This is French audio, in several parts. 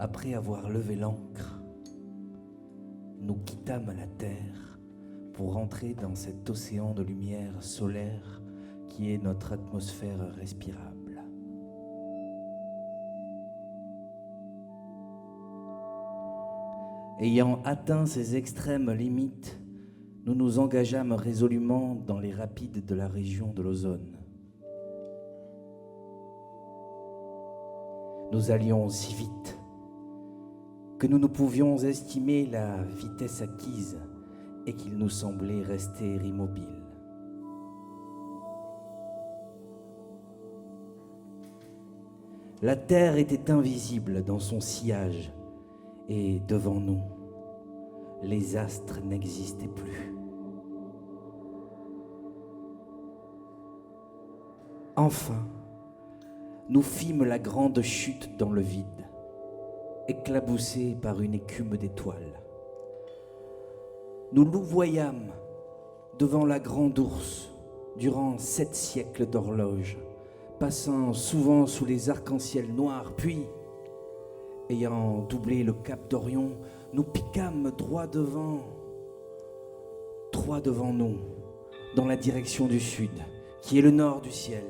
Après avoir levé l'ancre, nous quittâmes la terre pour rentrer dans cet océan de lumière solaire qui est notre atmosphère respirable. Ayant atteint ces extrêmes limites, nous nous engageâmes résolument dans les rapides de la région de l'ozone. Nous allions si vite que nous ne pouvions estimer la vitesse acquise et qu'il nous semblait rester immobile. La terre était invisible dans son sillage et devant nous, les astres n'existaient plus. Enfin, nous fîmes la grande chute dans le vide, éclaboussés par une écume d'étoiles. Nous louvoyâmes devant la grande ours durant 7 siècles d'horloge, passant souvent sous les arcs-en-ciel noirs, puis, ayant doublé le cap d'Orion, nous piquâmes droit devant nous, dans la direction du sud, qui est le nord du ciel.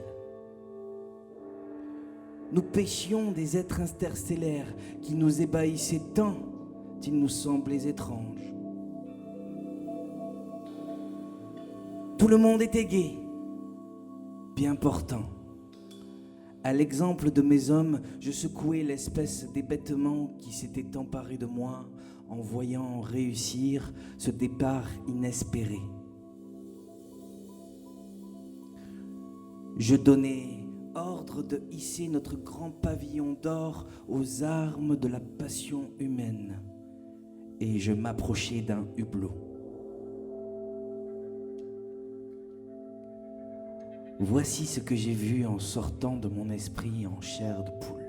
Nous pêchions des êtres interstellaires qui nous ébahissaient tant qu'ils nous semblaient étranges. Tout le monde était gai, bien portant. À l'exemple de mes hommes, je secouais l'espèce d'hébétement qui s'était emparé de moi en voyant réussir ce départ inespéré. Je donnais ordre de hisser notre grand pavillon d'or aux armes de la passion humaine et je m'approchai d'un hublot. Voici ce que j'ai vu en sortant de mon esprit en chair de poule.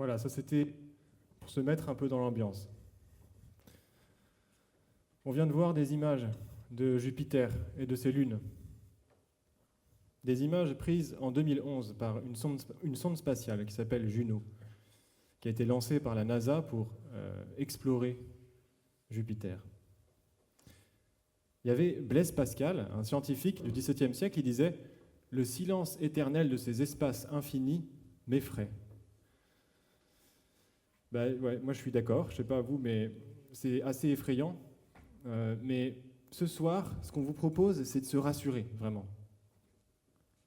Voilà, ça c'était pour se mettre un peu dans l'ambiance. On vient de voir des images de Jupiter et de ses lunes. Des images prises en 2011 par une sonde spatiale qui s'appelle Juno, qui a été lancée par la NASA pour explorer Jupiter. Il y avait Blaise Pascal, un scientifique du XVIIe siècle, qui disait « Le silence éternel de ces espaces infinis m'effraie ». Ouais, moi je suis d'accord, je ne sais pas vous, mais c'est assez effrayant. Mais ce soir, ce qu'on vous propose, c'est de se rassurer, vraiment.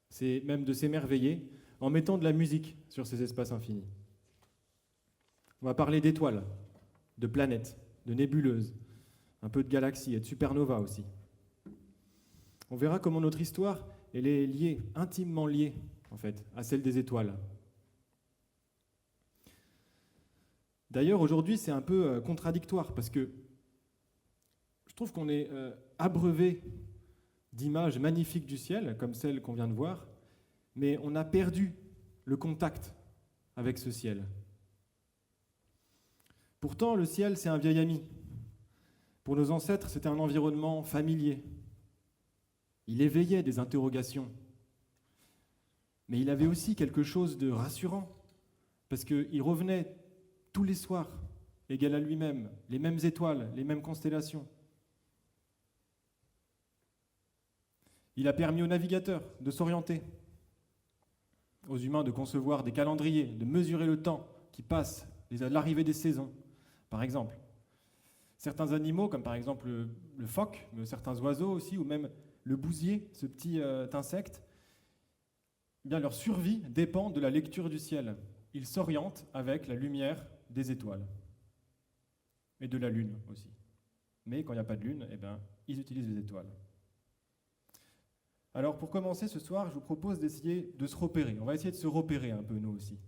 C'est même de s'émerveiller en mettant de la musique sur ces espaces infinis. On va parler d'étoiles, de planètes, de nébuleuses, un peu de galaxies et de supernovas aussi. On verra comment notre histoire, elle est liée, intimement liée, en fait, à celle des étoiles. D'ailleurs, aujourd'hui, c'est un peu contradictoire, parce que je trouve qu'on est abreuvé d'images magnifiques du ciel, comme celle qu'on vient de voir, mais on a perdu le contact avec ce ciel. Pourtant, le ciel, c'est un vieil ami. Pour nos ancêtres, c'était un environnement familier. Il éveillait des interrogations. Mais il avait aussi quelque chose de rassurant, parce qu'il revenait tous les soirs, égal à lui-même, les mêmes étoiles, les mêmes constellations. Il a permis aux navigateurs de s'orienter, aux humains de concevoir des calendriers, de mesurer le temps qui passe, l'arrivée des saisons, par exemple. Certains animaux, comme par exemple le phoque, mais certains oiseaux aussi, ou même le bousier, ce petit insecte, eh bien, leur survie dépend de la lecture du ciel. Ils s'orientent avec la lumière des étoiles et de la lune aussi. Mais quand il n'y a pas de lune, eh bien, ils utilisent les étoiles. Alors pour commencer ce soir, je vous propose d'essayer de se repérer. On va essayer de se repérer un peu nous aussi.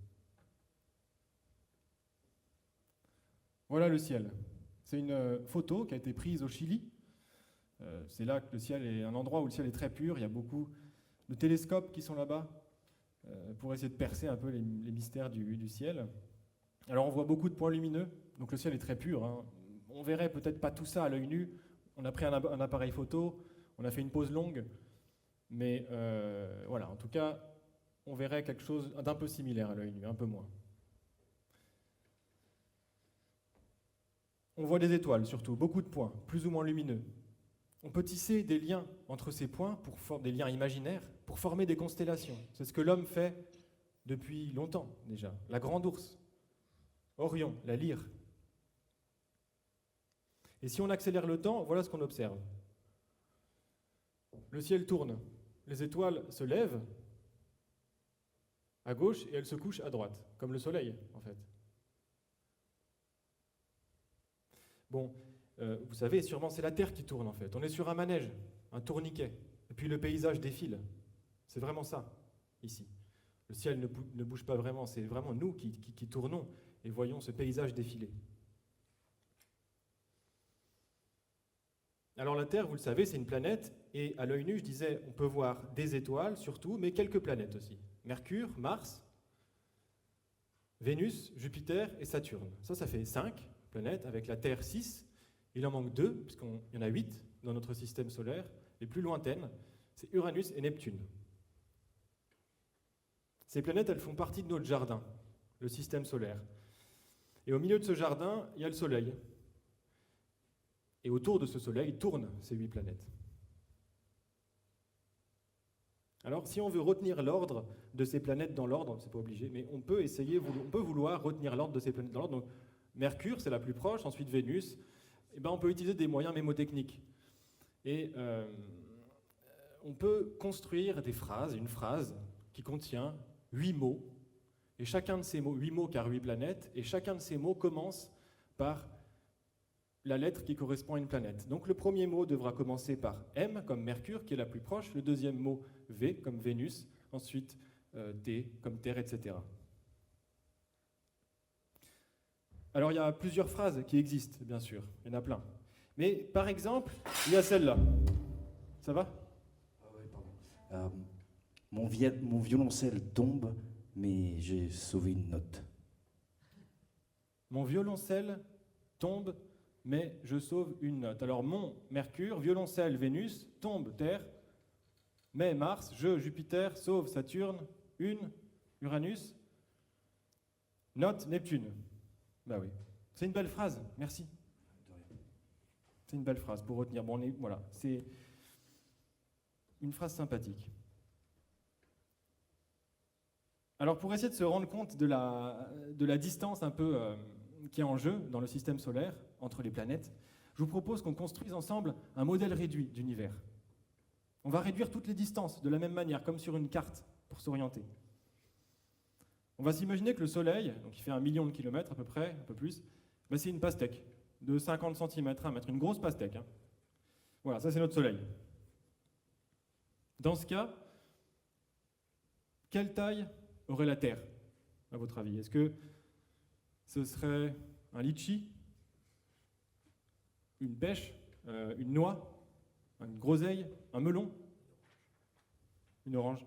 Voilà le ciel. C'est une photo qui a été prise au Chili. C'est là que le ciel est un endroit où le ciel est très pur. Il y a beaucoup de télescopes qui sont là-bas pour essayer de percer un peu les mystères du ciel. Alors on voit beaucoup de points lumineux, donc le ciel est très pur. Hein. On verrait peut-être pas tout ça à l'œil nu. On a pris un appareil photo, on a fait une pause longue, mais voilà, en tout cas, on verrait quelque chose d'un peu similaire à l'œil nu, un peu moins. On voit des étoiles surtout, beaucoup de points, plus ou moins lumineux. On peut tisser des liens entre ces points, des liens imaginaires, pour former des constellations. C'est ce que l'homme fait depuis longtemps déjà. La Grande Ourse, Orion, la Lyre. Et si on accélère le temps, voilà ce qu'on observe. Le ciel tourne, les étoiles se lèvent à gauche et elles se couchent à droite, comme le soleil en fait. Bon, vous savez, sûrement c'est la Terre qui tourne en fait. On est sur un manège, un tourniquet, et puis le paysage défile. C'est vraiment ça, ici. Le ciel ne bouge pas vraiment, c'est vraiment nous qui tournons et voyons ce paysage défiler. Alors la Terre, vous le savez, c'est une planète, et à l'œil nu, je disais, on peut voir des étoiles surtout, mais quelques planètes aussi. Mercure, Mars, Vénus, Jupiter et Saturne. Ça fait 5 planètes, avec la Terre 6. Il en manque 2, puisqu'il y en a 8 dans notre système solaire. Les plus lointaines, c'est Uranus et Neptune. Ces planètes, elles font partie de notre jardin, le système solaire. Et au milieu de ce jardin, il y a le Soleil. Et autour de ce Soleil tournent ces 8 planètes. Alors, si on veut retenir l'ordre de ces planètes dans l'ordre, c'est pas obligé, mais on peut vouloir retenir l'ordre de ces planètes dans l'ordre. Donc, Mercure, c'est la plus proche, ensuite Vénus. Eh ben, on peut utiliser des moyens mémotechniques. Et on peut construire une phrase qui contient 8 mots. Et chacun de ces mots, 8 mots car 8 planètes, et chacun de ces mots commence par la lettre qui correspond à une planète. Donc le premier mot devra commencer par M, comme Mercure, qui est la plus proche, le deuxième mot V, comme Vénus, ensuite T, comme Terre, etc. Alors il y a plusieurs phrases qui existent, bien sûr, il y en a plein. Mais par exemple, il y a celle-là. Ça va ? Ah ouais, pardon. Mon violoncelle tombe, mais j'ai sauvé une note. Mon violoncelle tombe, mais je sauve une note. Alors mon Mercure, violoncelle, Vénus, tombe, Terre, mais Mars, Jupiter, sauve Saturne, une, Uranus, note Neptune. Bah oui. C'est une belle phrase, merci. C'est une belle phrase pour retenir. Bon, voilà, c'est une phrase sympathique. Alors pour essayer de se rendre compte de la distance un peu qui est en jeu dans le système solaire entre les planètes, je vous propose qu'on construise ensemble un modèle réduit d'univers. On va réduire toutes les distances de la même manière, comme sur une carte, pour s'orienter. On va s'imaginer que le Soleil, donc qui fait 1 million de kilomètres à peu près, un peu plus, ben c'est une pastèque de 50 cm à 1 mètre, une grosse pastèque. Hein. Voilà, ça c'est notre Soleil. Dans ce cas, quelle taille aurait la Terre, à votre avis? Est-ce que ce serait un litchi, une pêche, une noix, une groseille, un melon, une orange?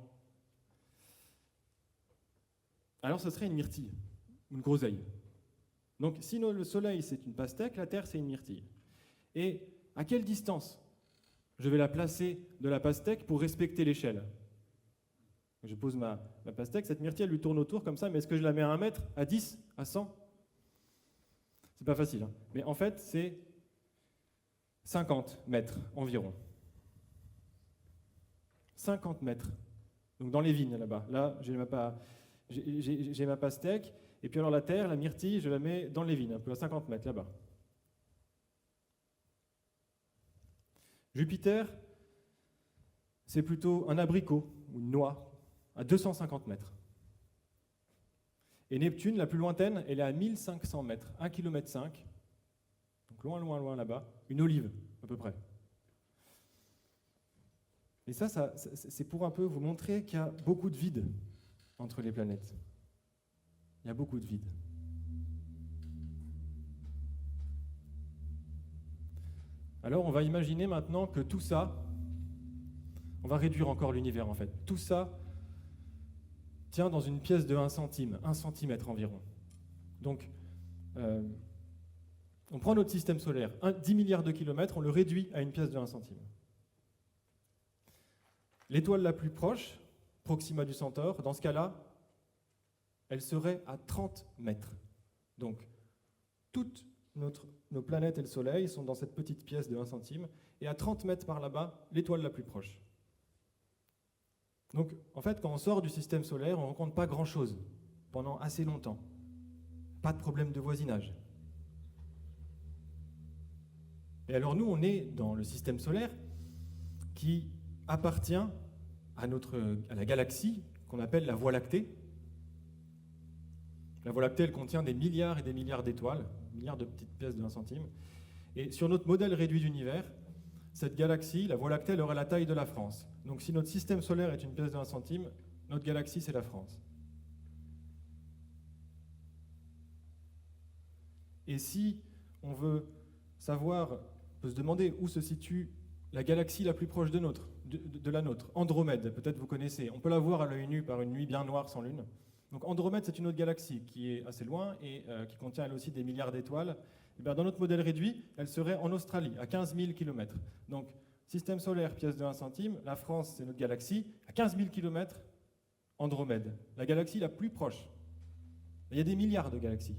Alors ce serait une myrtille, une groseille. Donc si le Soleil c'est une pastèque, la Terre c'est une myrtille. Et à quelle distance je vais la placer de la pastèque pour respecter l'échelle? Je pose ma pastèque, cette myrtille elle lui tourne autour comme ça, mais est-ce que je la mets à 1 mètre, à 10, à 100? C'est pas facile, hein. Mais en fait c'est 50 mètres environ. 50 mètres. Donc dans les vignes là-bas. Là, j'ai ma pastèque, et puis alors la terre, la myrtille, je la mets dans les vignes, un peu à 50 mètres là-bas. Jupiter, c'est plutôt un abricot ou une noix à 250 mètres. Et Neptune, la plus lointaine, elle est à 1500 mètres, 1,5 km. Donc loin, loin, loin là-bas, une olive à peu près. Et ça c'est pour un peu vous montrer qu'il y a beaucoup de vide entre les planètes. Il y a beaucoup de vide. Alors on va imaginer maintenant que tout ça, on va réduire encore l'univers en fait. Tout ça tient dans une pièce de 1 centime, 1 centimètre environ. Donc on prend notre système solaire, 10 milliards de kilomètres, on le réduit à une pièce de 1 centime. L'étoile la plus proche, Proxima du Centaure, dans ce cas-là, elle serait à 30 mètres. Donc, toutes nos planètes et le Soleil sont dans cette petite pièce de 1 centime, et à 30 mètres par là-bas, l'étoile la plus proche. Donc, en fait, quand on sort du système solaire, on ne rencontre pas grand-chose pendant assez longtemps. Pas de problème de voisinage. Et alors nous, on est dans le système solaire qui appartient à la galaxie qu'on appelle la Voie lactée. La Voie lactée, elle contient des milliards et des milliards d'étoiles, milliards de petites pièces de 1 centime. Et sur notre modèle réduit d'univers, cette galaxie, la Voie lactée, elle aurait la taille de la France. Donc si notre système solaire est une pièce de 1 centime, notre galaxie, c'est la France. Et si on veut savoir, on peut se demander où se situe la galaxie la plus proche de la nôtre, Andromède, peut-être vous connaissez. On peut la voir à l'œil nu par une nuit bien noire sans lune. Donc Andromède, c'est une autre galaxie qui est assez loin et qui contient elle aussi des milliards d'étoiles. Et bien, dans notre modèle réduit, elle serait en Australie, à 15 000 km. Donc, système solaire, pièce de 1 centime, la France, c'est notre galaxie, à 15 000 km, Andromède, la galaxie la plus proche. Il y a des milliards de galaxies.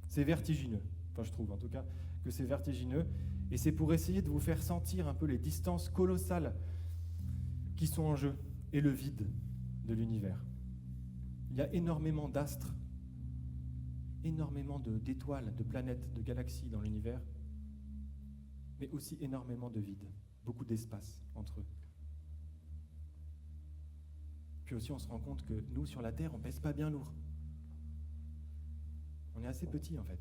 C'est vertigineux, enfin je trouve en tout cas que c'est vertigineux, et c'est pour essayer de vous faire sentir un peu les distances colossales qui sont en jeu, et le vide de l'univers. Il y a énormément d'astres, énormément d'étoiles, de planètes, de galaxies dans l'univers, mais aussi énormément de vide, beaucoup d'espace entre eux. Puis aussi on se rend compte que nous, sur la Terre, on pèse pas bien lourd. On est assez petit en fait.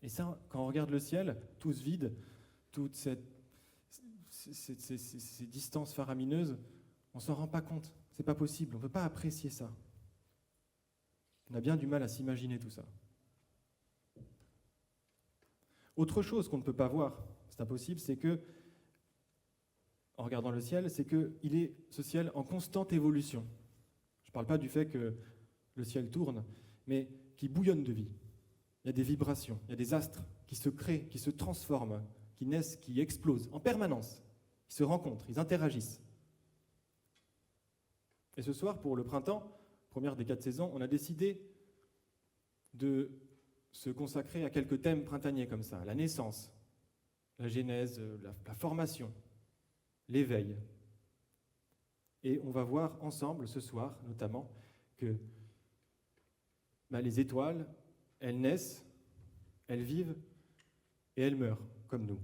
Et ça, quand on regarde le ciel, tout ce vide, toutes ces distances faramineuses, on ne s'en rend pas compte. C'est pas possible, on ne peut pas apprécier ça. On a bien du mal à s'imaginer tout ça. Autre chose qu'on ne peut pas voir, c'est impossible, c'est que, en regardant le ciel, c'est qu'il est ce ciel en constante évolution. Je ne parle pas du fait que le ciel tourne, mais qui bouillonne de vie. Il y a des vibrations, il y a des astres qui se créent, qui se transforment, qui naissent, qui explosent en permanence. Ils se rencontrent, ils interagissent. Et ce soir, pour le printemps, première des 4 saisons, on a décidé de se consacrer à quelques thèmes printaniers comme ça. La naissance, la genèse, la formation, l'éveil. Et on va voir ensemble ce soir, notamment, que les étoiles, elles naissent, elles vivent et elles meurent, comme nous.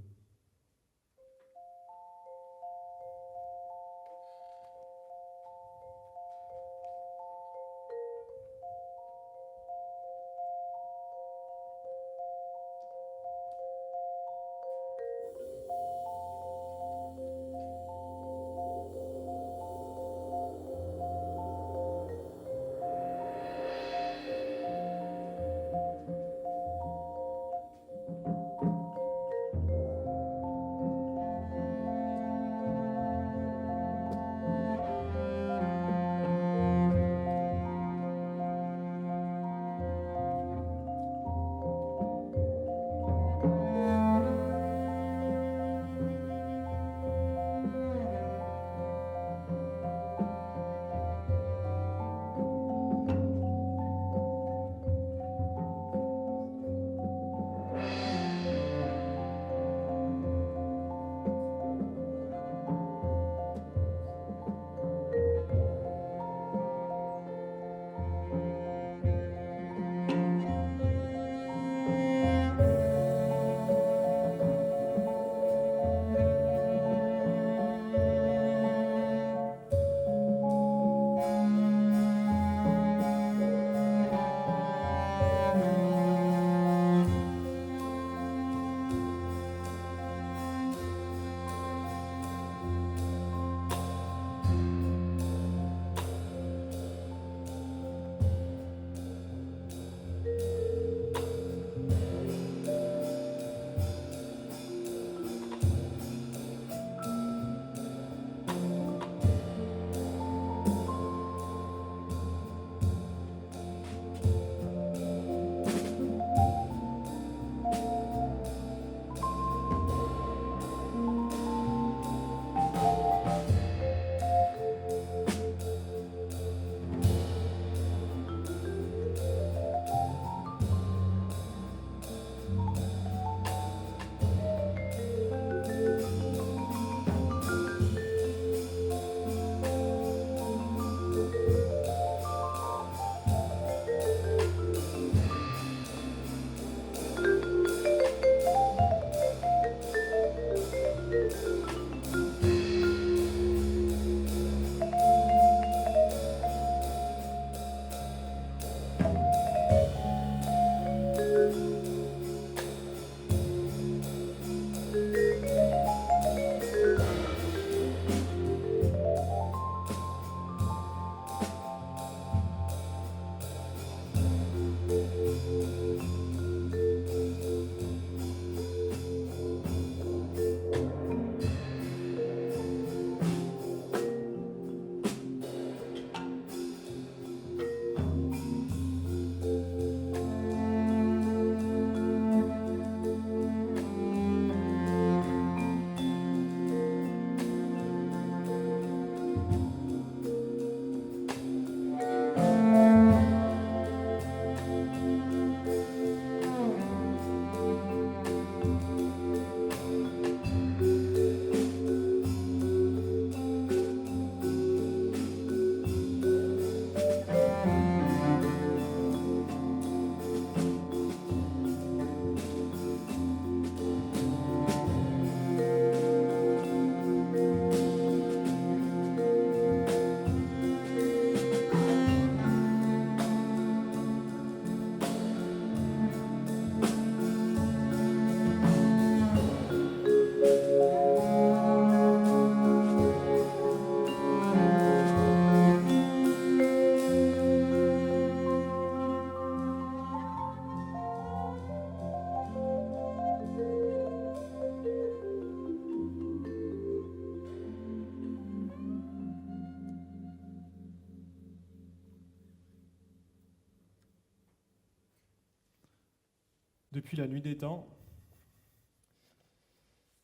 Depuis la nuit des temps,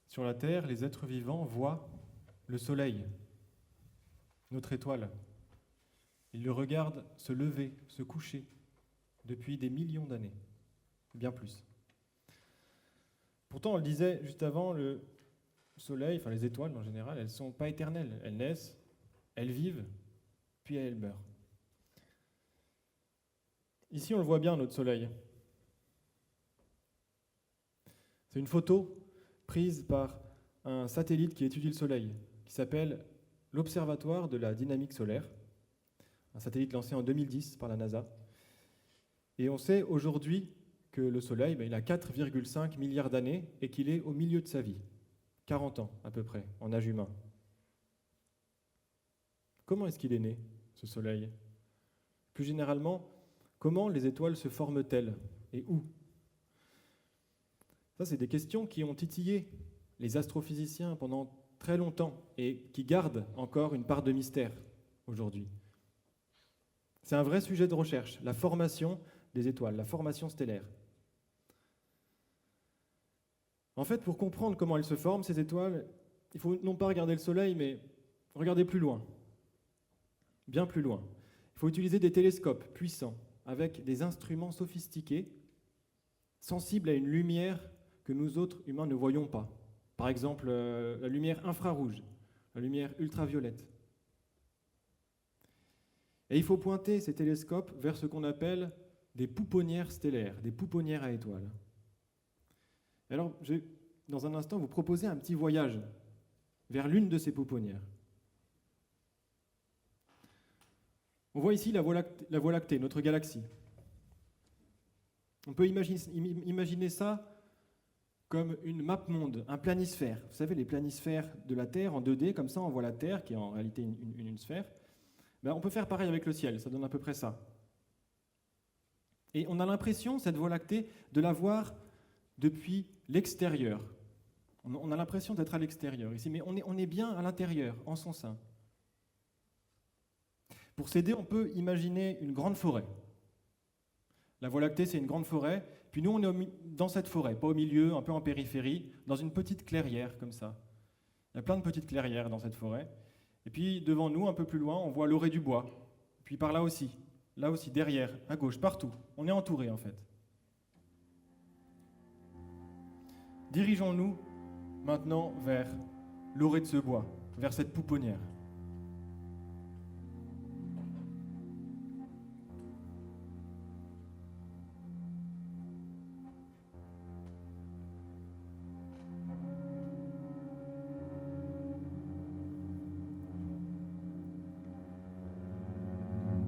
sur la Terre, les êtres vivants voient le soleil, notre étoile. Ils le regardent se lever, se coucher, depuis des millions d'années, bien plus. Pourtant, on le disait juste avant, le soleil, enfin les étoiles en général, elles ne sont pas éternelles. Elles naissent, elles vivent, puis elles meurent. Ici, on le voit bien, notre soleil. C'est une photo prise par un satellite qui étudie le soleil, qui s'appelle l'Observatoire de la dynamique solaire, un satellite lancé en 2010 par la NASA. Et on sait aujourd'hui que le soleil, il a 4,5 milliards d'années et qu'il est au milieu de sa vie, 40 ans à peu près, en âge humain. Comment est-ce qu'il est né, ce soleil? Plus généralement, comment les étoiles se forment-elles et où? Ça, c'est des questions qui ont titillé les astrophysiciens pendant très longtemps et qui gardent encore une part de mystère aujourd'hui. C'est un vrai sujet de recherche, la formation des étoiles, la formation stellaire. En fait, pour comprendre comment elles se forment, ces étoiles, il faut non pas regarder le Soleil, mais regarder plus loin, bien plus loin. Il faut utiliser des télescopes puissants, avec des instruments sophistiqués, sensibles à une lumière que nous autres humains ne voyons pas. Par exemple, la lumière infrarouge, la lumière ultraviolette. Et il faut pointer ces télescopes vers ce qu'on appelle des pouponnières stellaires, des pouponnières à étoiles. Alors, je vais, dans un instant, vous proposer un petit voyage vers l'une de ces pouponnières. On voit ici la Voie lactée, notre galaxie. On peut imaginer ça comme une map monde, un planisphère. Vous savez, les planisphères de la Terre en 2D, comme ça on voit la Terre, qui est en réalité une sphère. On peut faire pareil avec le ciel, ça donne à peu près ça. Et on a l'impression, cette Voie lactée, de la voir depuis l'extérieur. On a l'impression d'être à l'extérieur ici, mais on est bien à l'intérieur, en son sein. Pour s'aider, on peut imaginer une grande forêt. La Voie lactée, c'est une grande forêt, puis nous, on est dans cette forêt, pas au milieu, un peu en périphérie, dans une petite clairière, comme ça. Il y a plein de petites clairières dans cette forêt. Et puis, devant nous, un peu plus loin, on voit l'orée du bois. Puis par là aussi, derrière, à gauche, partout. On est entouré, en fait. Dirigeons-nous maintenant vers l'orée de ce bois, vers cette pouponnière.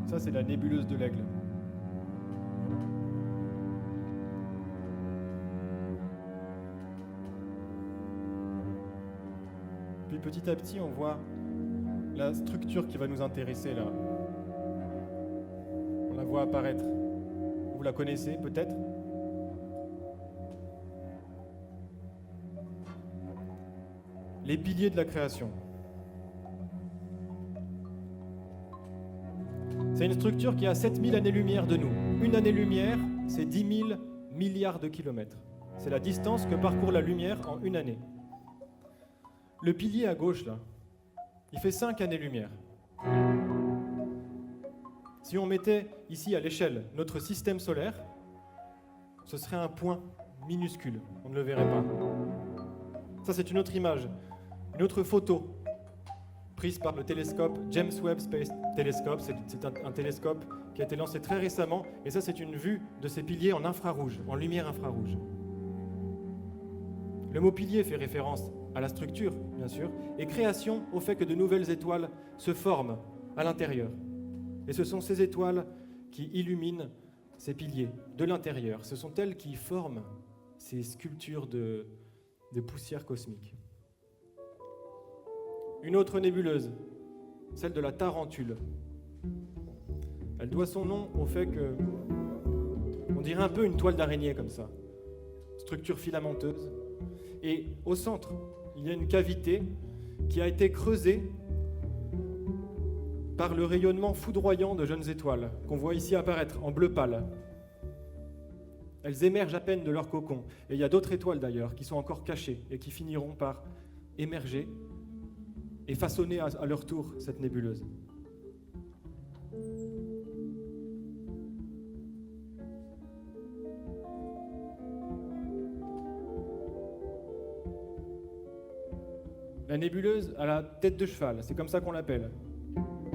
Ça, c'est la nébuleuse de l'Aigle. Puis petit à petit, on voit la structure qui va nous intéresser là. On la voit apparaître. Vous la connaissez peut-être ? Les piliers de la création. C'est une structure qui a 7000 années-lumière de nous. Une année-lumière, c'est 10 000 milliards de kilomètres. C'est la distance que parcourt la lumière en une année. Le pilier à gauche, là, il fait 5 années-lumière. Si on mettait ici à l'échelle notre système solaire, ce serait un point minuscule. On ne le verrait pas. Ça, c'est une autre image, une autre photo prise par le télescope James Webb Space Telescope. C'est un télescope qui a été lancé très récemment. Et ça, c'est une vue de ces piliers en infrarouge, en lumière infrarouge. Le mot pilier fait référence à la structure, bien sûr, et création au fait que de nouvelles étoiles se forment à l'intérieur. Et ce sont ces étoiles qui illuminent ces piliers de l'intérieur. Ce sont elles qui forment ces sculptures de poussière cosmique. Une autre nébuleuse, celle de la Tarentule. Elle doit son nom au fait que on dirait un peu une toile d'araignée comme ça, structure filamenteuse. Et au centre, il y a une cavité qui a été creusée par le rayonnement foudroyant de jeunes étoiles qu'on voit ici apparaître en bleu pâle. Elles émergent à peine de leur cocon. Et il y a d'autres étoiles d'ailleurs qui sont encore cachées et qui finiront par émerger et façonner à leur tour cette nébuleuse. La nébuleuse a la tête de cheval, c'est comme ça qu'on l'appelle.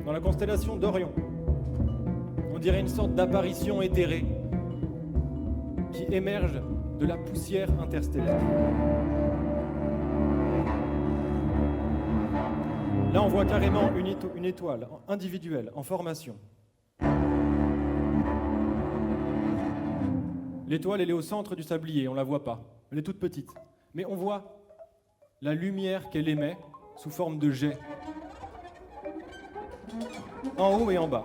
Dans la constellation d'Orion, on dirait une sorte d'apparition éthérée qui émerge de la poussière interstellaire. Là, on voit carrément une étoile individuelle, en formation. L'étoile, elle est au centre du sablier, on ne la voit pas. Elle est toute petite. Mais on voit la lumière qu'elle émet sous forme de jet, en haut et en bas.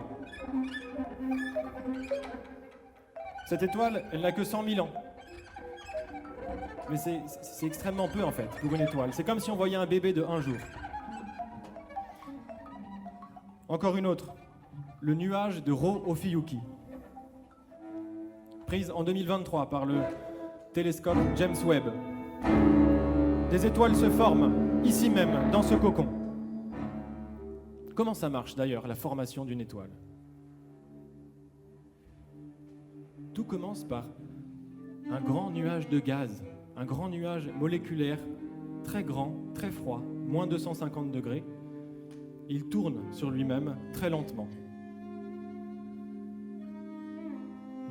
Cette étoile, elle n'a que 100 000 ans. Mais c'est extrêmement peu en fait pour une étoile. C'est comme si on voyait un bébé de 1 jour. Encore une autre, le nuage de Rho-Ophiuchi, prise en 2023 par le télescope James Webb. Des étoiles se forment ici même, dans ce cocon. Comment ça marche d'ailleurs, la formation d'une étoile? Tout commence par un grand nuage de gaz, un grand nuage moléculaire, très grand, très froid, moins 250 degrés. Il tourne sur lui-même très lentement.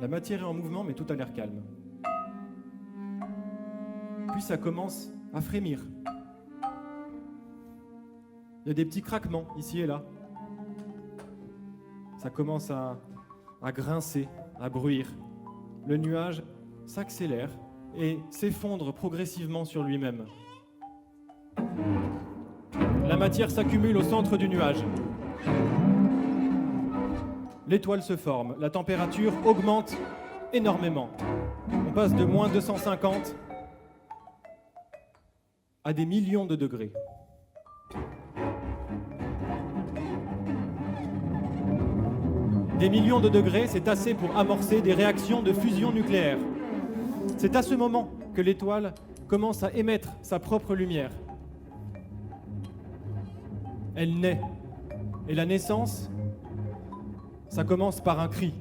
La matière est en mouvement, mais tout a l'air calme. Puis ça commence à frémir. Il y a des petits craquements ici et là. Ça commence à grincer, à bruire. Le nuage s'accélère et s'effondre progressivement sur lui-même. La matière s'accumule au centre du nuage. L'étoile se forme, la température augmente énormément. On passe de moins 250 à des millions de degrés. Des millions de degrés, c'est assez pour amorcer des réactions de fusion nucléaire. C'est à ce moment que l'étoile commence à émettre sa propre lumière. Elle naît. Et la naissance, ça commence par un cri.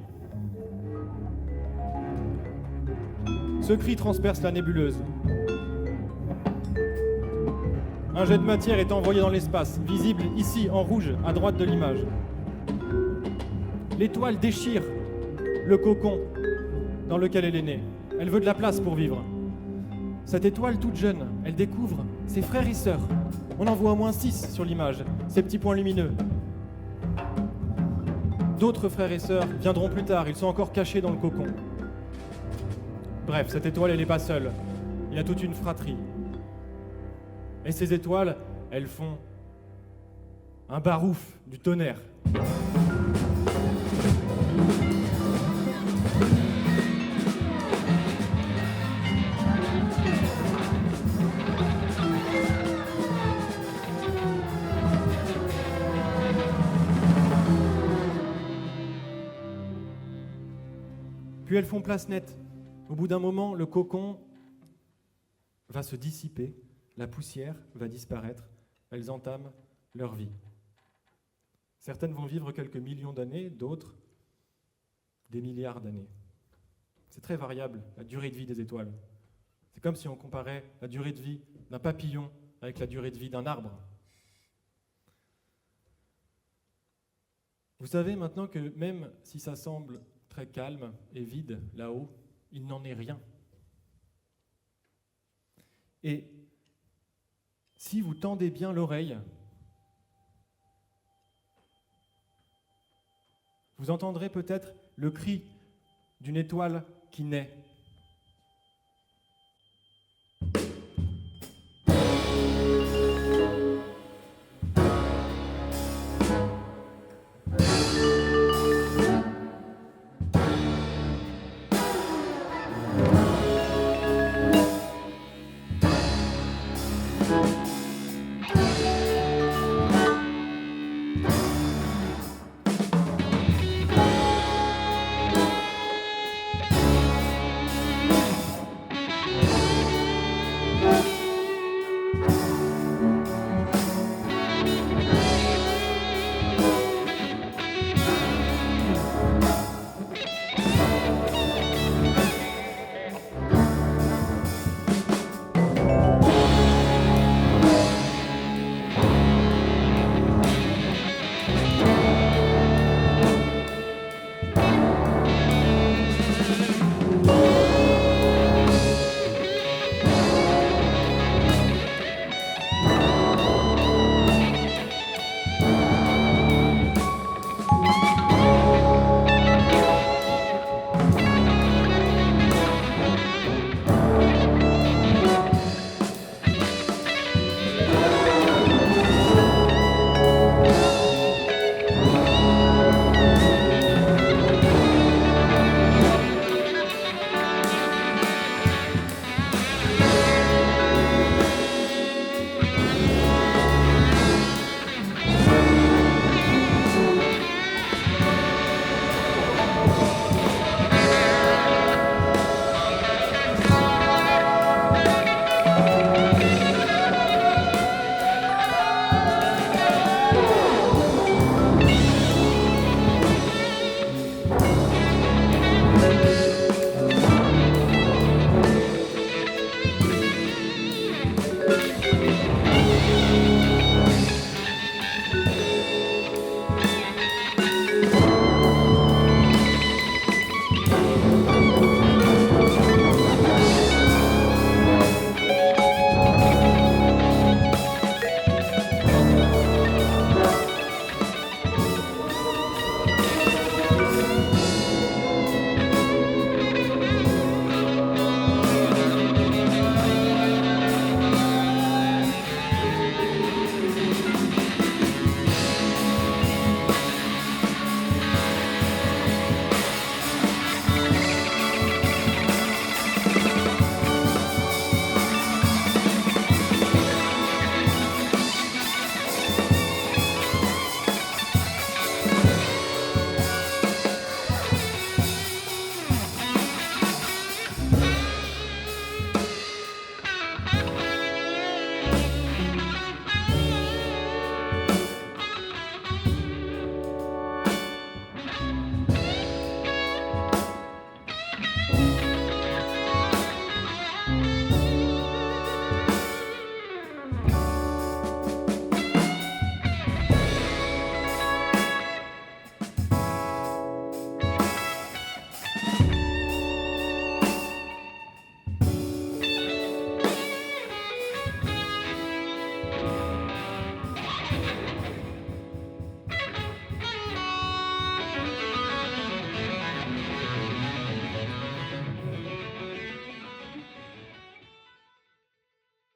Ce cri transperce la nébuleuse. Un jet de matière est envoyé dans l'espace, visible ici en rouge, à droite de l'image. L'étoile déchire le cocon dans lequel elle est née. Elle veut de la place pour vivre. Cette étoile toute jeune, elle découvre ses frères et sœurs. On en voit au moins 6 sur l'image, ces petits points lumineux. D'autres frères et sœurs viendront plus tard, ils sont encore cachés dans le cocon. Bref, cette étoile, elle n'est pas seule. Il y a toute une fratrie. Et ces étoiles, elles font un barouf, du tonnerre. Puis elles font place nette. Au bout d'un moment, le cocon va se dissiper, la poussière va disparaître, elles entament leur vie. Certaines vont vivre quelques millions d'années, d'autres des milliards d'années. C'est très variable, la durée de vie des étoiles. C'est comme si on comparait la durée de vie d'un papillon avec la durée de vie d'un arbre. Vous savez maintenant que même si ça semble très calme et vide là-haut, il n'en est rien. Et si vous tendez bien l'oreille, vous entendrez peut-être le cri d'une étoile qui naît.